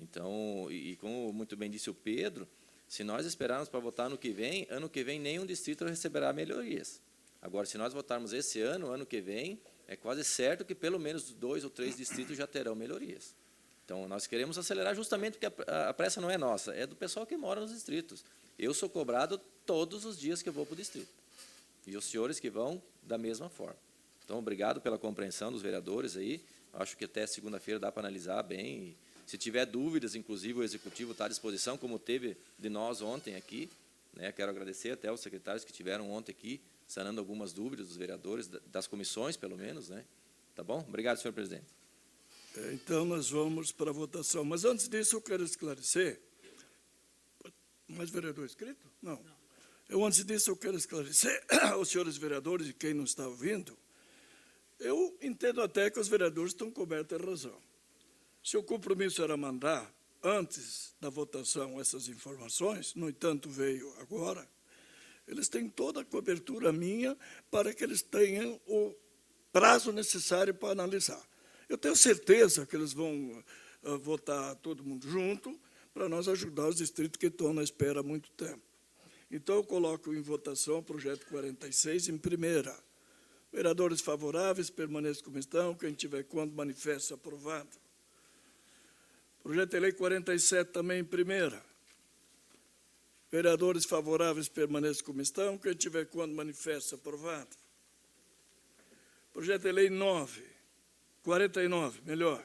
Então, e como muito bem disse o Pedro, se nós esperarmos para votar ano que vem nenhum distrito receberá melhorias. Agora, se nós votarmos esse ano que vem, é quase certo que pelo menos 2 ou 3 distritos já terão melhorias. Então, nós queremos acelerar justamente porque a pressa não é nossa, é do pessoal que mora nos distritos. Eu sou cobrado todos os dias que eu vou para o distrito. E os senhores que vão da mesma forma. Então, obrigado pela compreensão dos vereadores aí. Acho que até segunda-feira dá para analisar bem. E, se tiver dúvidas, inclusive, o Executivo está à disposição, como teve de nós ontem aqui, né? Quero agradecer até aos secretários que tiveram ontem aqui, sanando algumas dúvidas dos vereadores, das comissões, pelo menos, né? Tá bom? Obrigado, senhor presidente. Então, nós vamos para a votação. Mas, antes disso, eu quero esclarecer. Mais vereador inscrito? Não. Antes disso, eu quero esclarecer aos senhores vereadores e quem não está ouvindo. Eu entendo até que os vereadores estão cobertos de razão. Se o compromisso era mandar, antes da votação, essas informações, no entanto, veio agora, eles têm toda a cobertura minha para que eles tenham o prazo necessário para analisar. Eu tenho certeza que eles vão votar todo mundo junto para nós ajudar os distritos que estão na espera há muito tempo. Então, eu coloco em votação o projeto 46 em primeira. Vereadores favoráveis, permaneçam como estão. Quem tiver contra, manifeste aprovado. Projeto de lei 47, também em primeira. Vereadores favoráveis permaneçam como estão. Quem tiver contra, manifesta. Aprovado. Projeto de lei 49, melhor.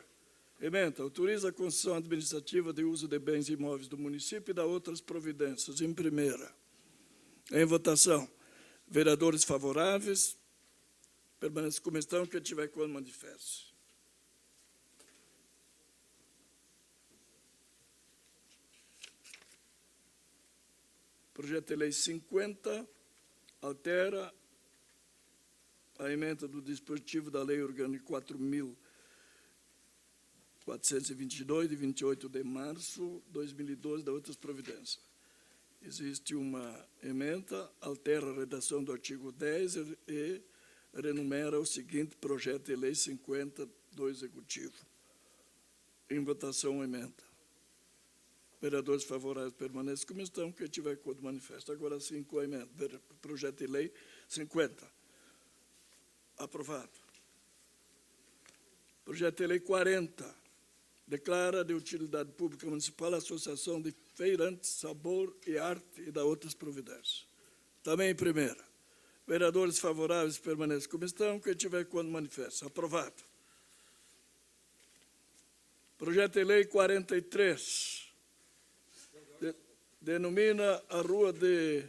Ementa, autoriza a concessão administrativa de uso de bens imóveis do município e dá outras providências. Em primeira. Em votação. Vereadores favoráveis, permaneçam como estão. Quem tiver contra, manifeste. Projeto de lei 50 altera a emenda do dispositivo da Lei Orgânica 4.422, de 28 de março de 2012, da outras providências. Existe uma emenda, altera a redação do artigo 10 e renumera o seguinte projeto de lei 50 do Executivo. Em votação, emenda. Vereadores favoráveis permaneçam como estão. Quem tiver contra, manifesta. Agora sim, com a emenda. Projeto de lei 50. Aprovado. Projeto de lei 40. Declara de utilidade pública municipal a Associação de Feirantes, Sabor e Arte e dá outras providências. Também em primeira. Vereadores favoráveis permaneçam como estão. Quem tiver contra, manifesta. Aprovado. Projeto de lei 43. Denomina a rua de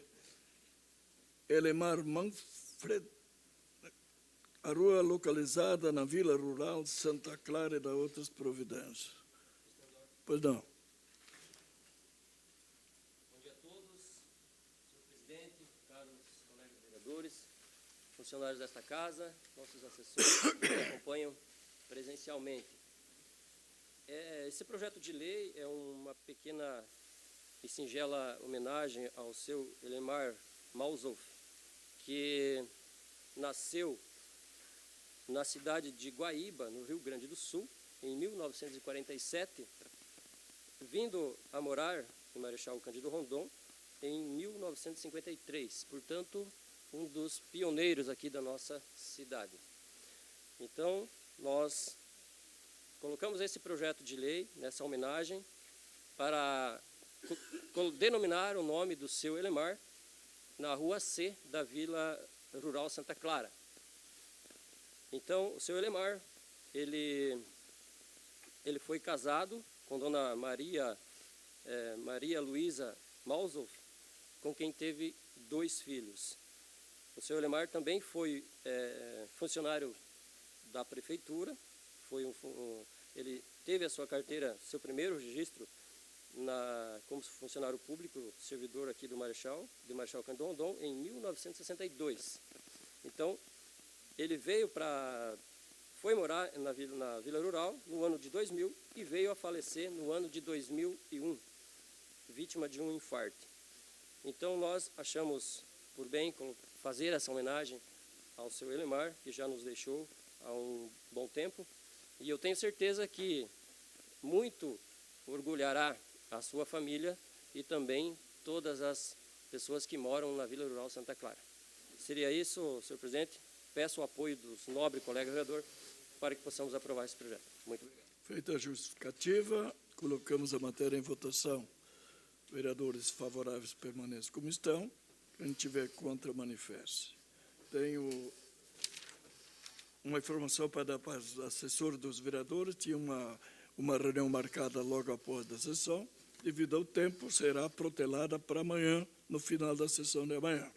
Elemar Manfred, a rua localizada na Vila Rural de Santa Clara e da outras providências. Pois não. Bom dia a todos, senhor presidente, caros colegas vereadores, funcionários desta casa, nossos assessores que nos acompanham presencialmente. Esse projeto de lei é uma pequena e singela homenagem ao seu Elemar Malzoff, que nasceu na cidade de Guaíba, no Rio Grande do Sul, em 1947, vindo a morar em Marechal Cândido Rondon em 1953, portanto, um dos pioneiros aqui da nossa cidade. Então, nós colocamos esse projeto de lei, nessa homenagem, para denominar o nome do seu Elemar na Rua C da Vila Rural Santa Clara. Então, o seu Elemar, ele foi casado com Dona Maria Luísa Malzoff, com quem teve 2 filhos. O seu Elemar também foi funcionário da prefeitura, ele teve a sua carteira, seu primeiro registro como funcionário público, servidor aqui do Marechal Cândido Rondon, em 1962. Então, ele foi morar na Vila Rural no ano de 2000 e veio a falecer no ano de 2001, vítima de um infarto. Então, nós achamos por bem fazer essa homenagem ao seu Elemar, que já nos deixou há um bom tempo, e eu tenho certeza que muito orgulhará a sua família e também todas as pessoas que moram na Vila Rural Santa Clara. Seria isso, senhor presidente. Peço o apoio dos nobres colegas vereadores para que possamos aprovar esse projeto. Muito obrigado. Feita a justificativa, colocamos a matéria em votação. Vereadores favoráveis permaneçam como estão. Quem tiver contra, manifeste. Tenho uma informação para dar para os assessores dos vereadores. Tinha uma reunião marcada logo após a sessão. Devido ao tempo, será protelada para amanhã, no final da sessão de amanhã.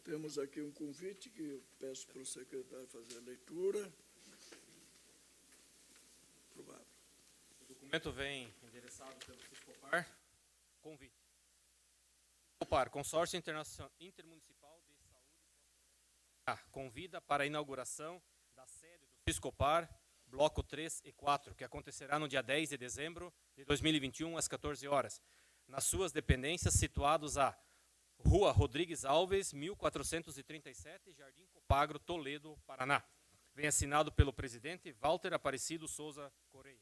Temos aqui um convite que eu peço para o secretário fazer a leitura. Aprovado. O documento vem endereçado pelo Fiscopar. Convite. Fiscopar, Consórcio Intermunicipal de Saúde. Convida para a inauguração da sede do Fiscopar, Bloco 3 e 4, que acontecerá no dia 10 de dezembro de 2021, às 14 horas, nas suas dependências situados a Rua Rodrigues Alves, 1437, Jardim Copagro, Toledo, Paraná. Vem assinado pelo presidente Walter Aparecido Souza Correia.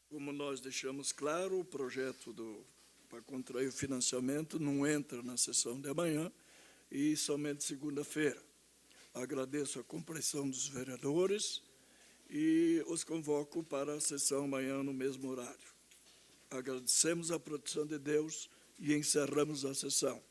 Como nós deixamos claro, o projeto para contrair o financiamento não entra na sessão de amanhã e somente segunda-feira. Agradeço a compreensão dos vereadores e os convoco para a sessão amanhã no mesmo horário. Agradecemos a proteção de Deus e encerramos a sessão.